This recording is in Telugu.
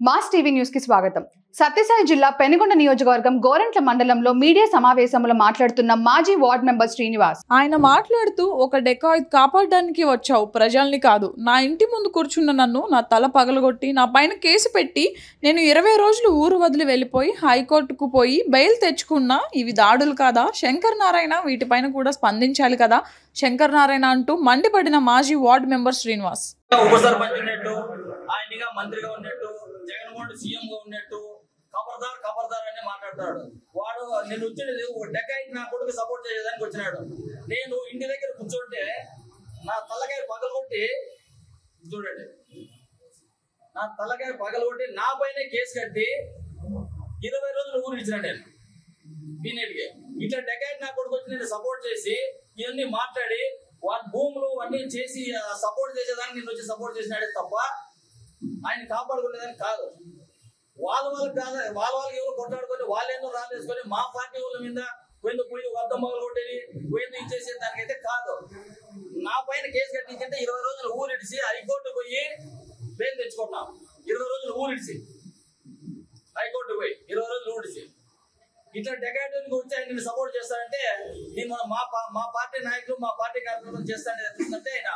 మాస్ టీవీ న్యూస్ కి స్వాగతం. సత్యసాయి జిల్లా పెనుగొండ నియోజకవర్గం గోరంట్ల మండలంలో మీడియా సమావేశంలో మాట్లాడుతున్న మాజీ వార్డ్ మెంబర్ శ్రీనివాస్. ఆయన మాట్లాడుతూ ఒక డెకాయిత్ కాపాడడానికి వచ్చావు, ప్రజల్ని కాదు. నా ఇంటి ముందు కూర్చున్న నన్ను నా తల పగలగొట్టి నా పైన కేసు పెట్టి నేను 20 రోజులు ఊరు వదిలి వెళ్ళిపోయి హైకోర్టుకు పోయి బెయిల్ తెచ్చుకున్నా. ఇవి దాడులు కాదా? శంకర్ నారాయణ వీటిపైన కూడా స్పందించాలి కదా శంకర్ నారాయణ అంటూ మండిపడిన మాజీ వార్డ్ మెంబర్ శ్రీనివాస్. ఆయనగా మంత్రిగా ఉన్నట్టు, జగన్మోహన్ సీఎం గా ఉన్నట్టు ఖబర్దార్ అని మాట్లాడతాడు. వాడు నేను వచ్చినది ఒక డెకాయిట్ నా కొడుకు సపోర్ట్ చేసేదానికి వచ్చినాడు. నేను ఇంటి దగ్గర కూర్చోంటే నా తలకాయ పగలగొట్టి, చూడండి, నా తలకాయ పగలగొట్టి నా పైన కేసు కట్టి 20 రోజులు ఊరు ఇచ్చినాడు. నేను పీనేటికి ఇట్లా డెకాయిట్ నా కొడుకు వచ్చి నేను సపోర్ట్ చేసి ఇవన్నీ మాట్లాడి వాళ్ళ భూములు అన్నీ చేసి సపోర్ట్ చేసేదానికి నేను వచ్చి సపోర్ట్ చేసినాడే తప్ప ఆయన కాపాడుకునేదానికి కాదు. వాళ్ళకి కాదు, వాళ్ళకి ఎవరు కొట్లాడుకొని వాళ్ళేందో రాలేసుకొని మా పార్టీ వాళ్ళ మీద పోయి వద్ద మొదలు కొట్టేది పోయింది ఇచ్చేసి దానికైతే కాదు. నా పైన కేసు కట్టించంటే 20 రోజులు ఊరిడిచి హైకోర్టు పోయి బెయిల్ తెచ్చుకున్నాం. 20 రోజులు ఊరిడిచి హైకోర్టు పోయి 20 రోజులు ఊడిచి ఇట్లా డెకాయిట్కి వచ్చి ఆయన సపోర్ట్ చేస్తారంటే నేను మా పార్టీ నాయకులు మా పార్టీ కార్యక్రమం చేస్తానని చెప్తుందంటే ఆయన